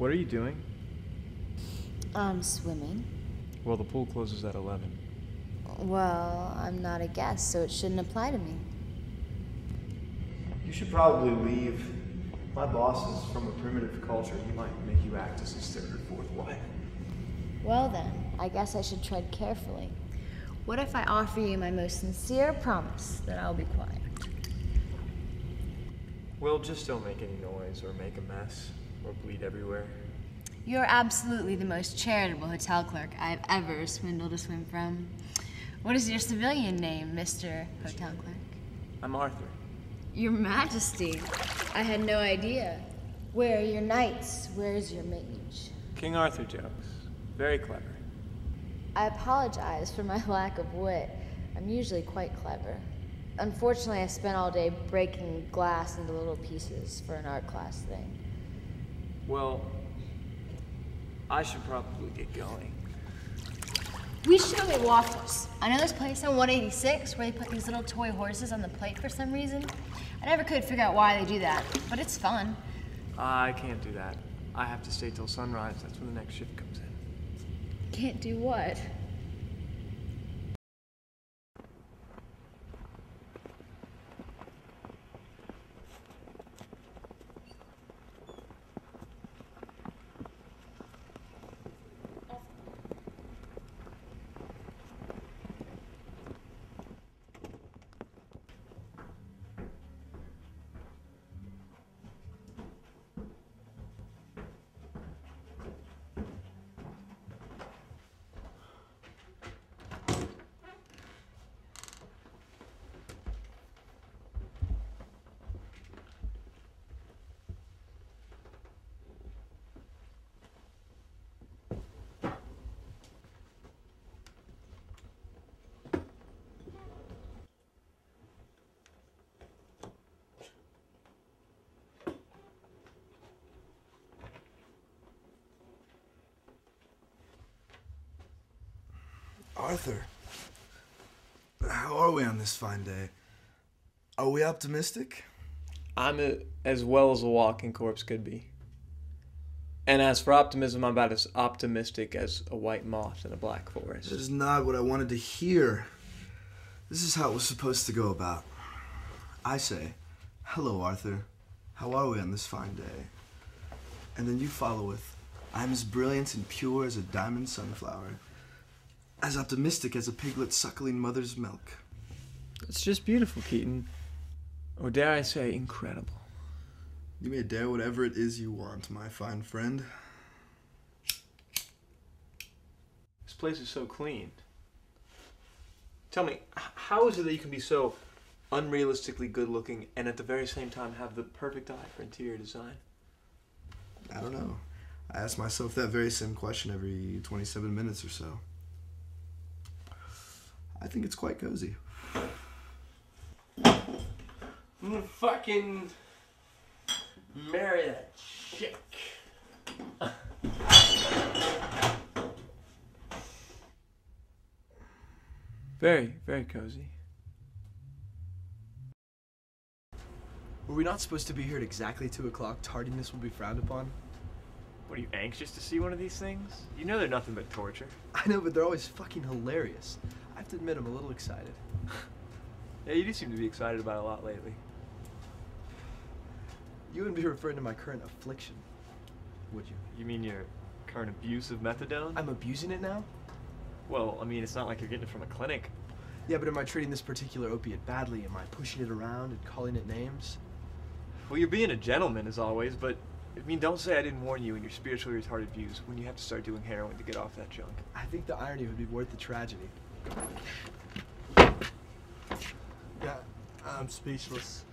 What are you doing? I'm swimming. Well, the pool closes at 11. Well, I'm not a guest, so it shouldn't apply to me. You should probably leave. My boss is from a primitive culture. He might make you act as his third or fourth wife. Well then, I guess I should tread carefully. What if I offer you my most sincere promise that I'll be quiet? Well, just don't make any noise or make a mess or bleed everywhere. You're absolutely the most charitable hotel clerk I've ever swindled a swim from. What is your civilian name, Mr. Hotel Clerk? I'm Arthur. Your Majesty, I had no idea. Where are your knights? Where is your mage? King Arthur jokes. Very clever. I apologize for my lack of wit. I'm usually quite clever. Unfortunately, I spent all day breaking glass into little pieces for an art class thing. Well, I should probably get going. We should go get waffles. I know this place on 186 where they put these little toy horses on the plate for some reason. I never could figure out why they do that, but it's fun. I can't do that. I have to stay till sunrise. That's when the next shift comes in. Can't do what? Arthur, how are we on this fine day? Are we optimistic? I'm as well as a walking corpse could be. And as for optimism, I'm about as optimistic as a white moth in a black forest. That is not what I wanted to hear. This is how it was supposed to go about. I say, hello, Arthur. How are we on this fine day? And then you follow with, I'm as brilliant and pure as a diamond sunflower. As optimistic as a piglet suckling mother's milk. It's just beautiful, Keaton. Or dare I say, incredible. You may dare whatever it is you want, my fine friend. This place is so clean. Tell me, how is it that you can be so unrealistically good looking and at the very same time have the perfect eye for interior design? I don't know. I ask myself that very same question every 27 minutes or so. I think it's quite cozy. I'm gonna fucking marry that chick. Very, very cozy. Were we not supposed to be here at exactly 2 o'clock? Tardiness will be frowned upon. What, are you anxious to see one of these things? You know they're nothing but torture. I know, but they're always fucking hilarious. I have to admit, I'm a little excited. Yeah, you do seem to be excited about it a lot lately. You wouldn't be referring to my current affliction, would you? You mean your current abuse of methadone? I'm abusing it now? Well, I mean, it's not like you're getting it from a clinic. Yeah, but am I treating this particular opiate badly? Am I pushing it around and calling it names? Well, you're being a gentleman, as always, but, I mean, don't say I didn't warn you in your spiritually retarded views when you have to start doing heroin to get off that junk. I think the irony would be worth the tragedy. Yeah, I'm speechless.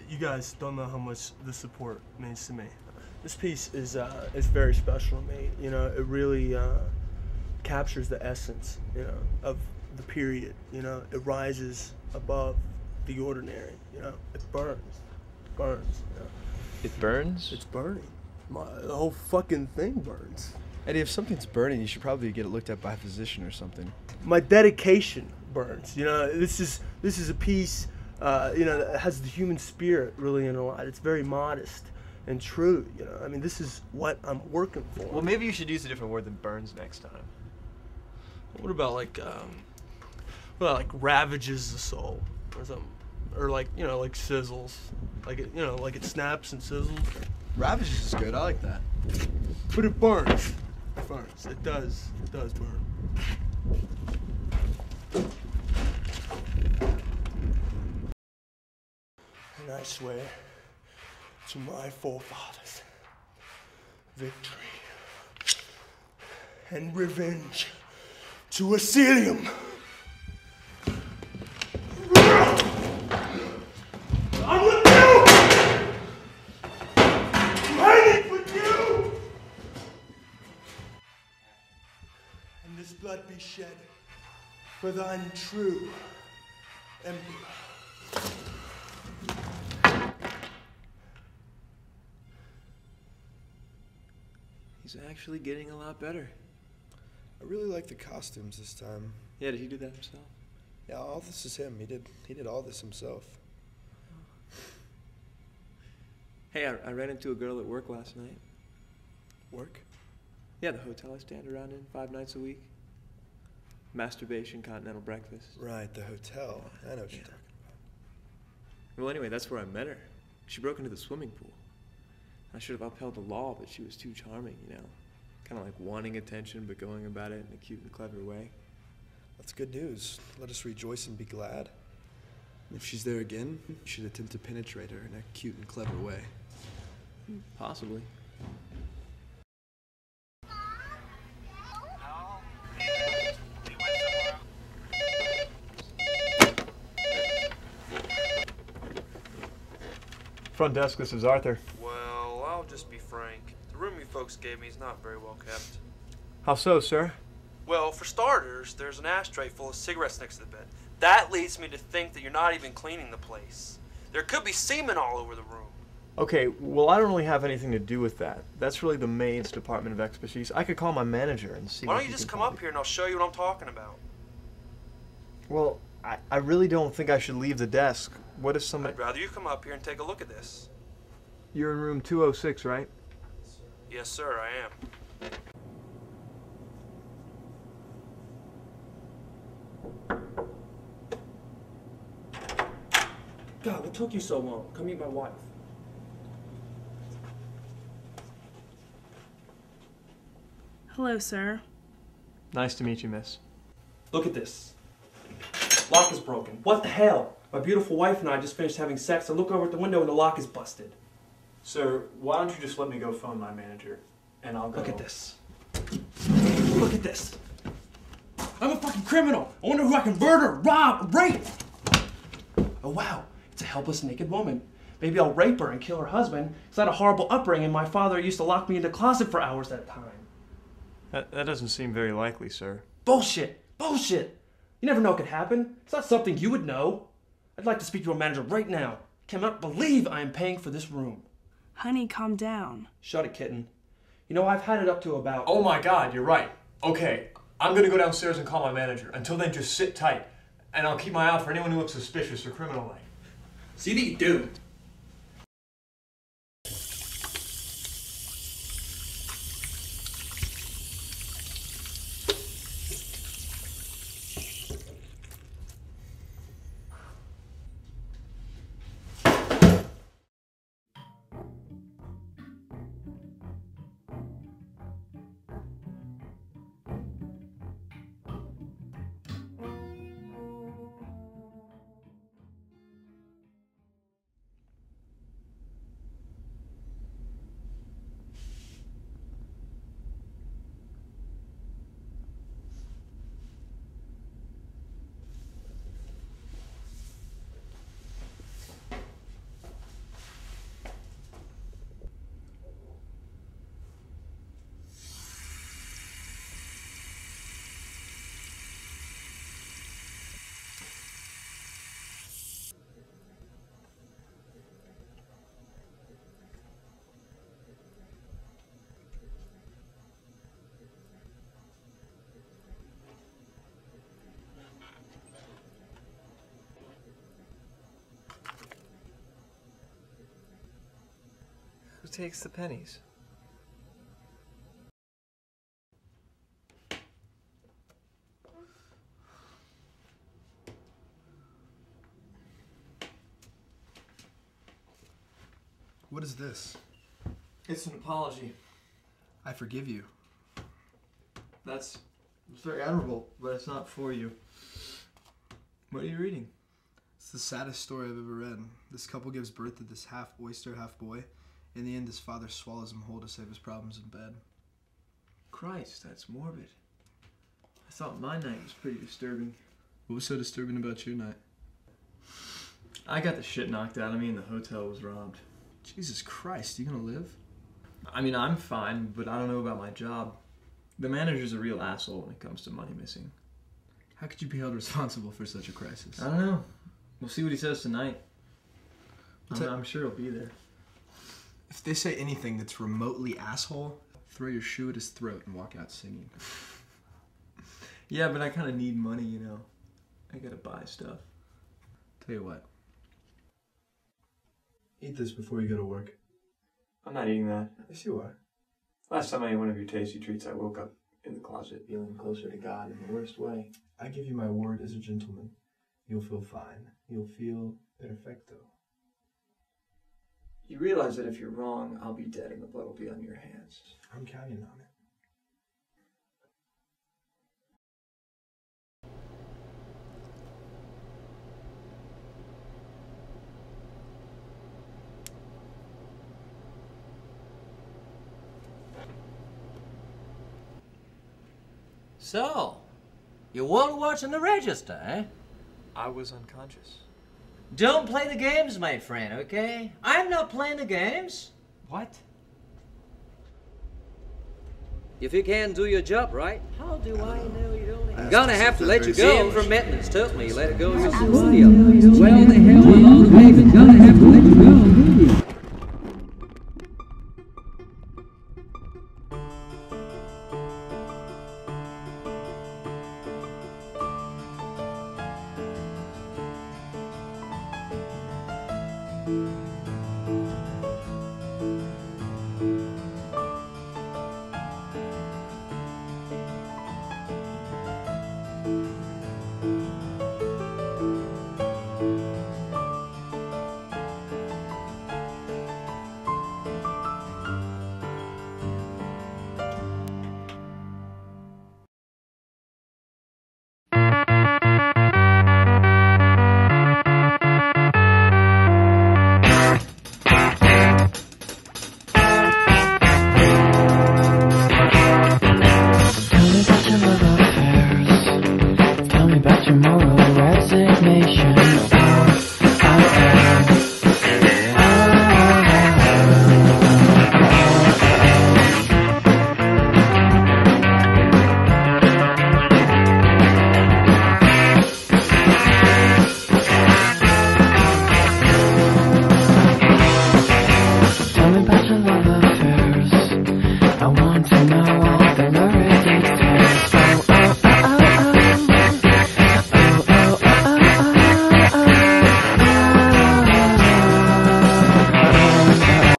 You guys don't know how much the support means to me. This piece is very special to me. You know, it really captures the essence, you know, of the period. You know, it rises above the ordinary. You know, it burns. You know. It burns? It's burning. The whole fucking thing burns. Eddie, if something's burning, you should probably get it looked at by a physician or something. My dedication burns. You know, this is a piece, you know, that has the human spirit really in a lot. It's very modest and true. You know, I mean, this is what I'm working for. Well, maybe you should use a different word than burns next time. What about like ravages the soul or something, or like, you know, like sizzles, like it, you know, like it snaps and sizzles. Ravages is good. I like that. But it burns. It burns. It does. It does burn. And I swear to my forefathers, victory and revenge to Asilium. I'm with you! Fighting with you! And this blood be shed for thine true emperor. He's actually getting a lot better. I really like the costumes this time. Yeah, did he do that himself? Yeah, all this is him. He did all this himself. Hey, I ran into a girl at work last night. Work? Yeah, the hotel I stand around in 5 nights a week. Masturbation, continental breakfast. Right, the hotel. I know what you're talking Well, anyway, that's where I met her. She broke into the swimming pool. I should have upheld the law, but she was too charming, you know. Kind of like wanting attention, but going about it in a cute and clever way. That's good news. Let us rejoice and be glad. If she's there again, you should attempt to penetrate her in a cute and clever way. Possibly. Front desk, this is Arthur. Well, I'll just be frank. The room you folks gave me is not very well kept. How so, sir? Well, for starters, there's an ashtray full of cigarettes next to the bed. That leads me to think that you're not even cleaning the place. There could be semen all over the room. Okay, well, I don't really have anything to do with that. That's really the maid's department of expertise. I could call my manager and see. Why what don't you he just can come tell up me. here and I'll show you what I'm talking about? Well, I really don't think I should leave the desk. What if somebody... I'd rather you come up here and take a look at this. You're in room 206, right? Yes, sir, I am. God, what took you so long? Come meet my wife. Hello, sir. Nice to meet you, miss. Look at this. Lock is broken. What the hell? My beautiful wife and I just finished having sex. I look over at the window and the lock is busted. Sir, why don't you just let me go phone my manager, and I'll go... Look at this. Look at this. I'm a fucking criminal. I wonder who I can murder, rob, rape. Oh, wow. It's a helpless naked woman. Maybe I'll rape her and kill her husband because I had a horrible upbringing. My father used to lock me in the closet for hours at a time. That doesn't seem very likely, sir. Bullshit! Bullshit! You never know what could happen. It's not something you would know. I'd like to speak to a manager right now. Cannot believe I am paying for this room. Honey, calm down. Shut it, kitten. You know, I've had it up to about... Oh my God, you're right. Okay, I'm gonna go downstairs and call my manager. Until then, just sit tight. And I'll keep my eye out for anyone who looks suspicious or criminal-like. See that you do. Who takes the pennies? What is this? It's an apology. I forgive you. It's very admirable, but it's not for you. What are you reading? It's the saddest story I've ever read. This couple gives birth to this half oyster, half boy. In the end, his father swallows him whole to save his problems in bed. Christ, that's morbid. I thought my night was pretty disturbing. What was so disturbing about your night? I got the shit knocked out of me and the hotel was robbed. Jesus Christ, you gonna live? I mean, I'm fine, but I don't know about my job. The manager's a real asshole when it comes to money missing. How could you be held responsible for such a crisis? I don't know. We'll see what he says tonight. I'm sure he'll be there. If they say anything that's remotely asshole, throw your shoe at his throat and walk out singing. Yeah, but I kind of need money, you know. I gotta buy stuff. Tell you what. Eat this before you go to work. I'm not eating that. Yes, you are. Last time I ate one of your tasty treats, I woke up in the closet feeling closer to God in the worst way. I give you my word as a gentleman. You'll feel fine. You'll feel perfecto. You realize that if you're wrong, I'll be dead and the blood will be on your hands. I'm counting on it. So, you weren't watching the register, eh? I was unconscious. Don't play the games, my friend, okay? I'm not playing the games. What? If you can't do your job right, how do I know you don't? I'm gonna have to let you go. Same for maintenance, took me. You let it go yourself. Well, the hell with all the papers. Gonna have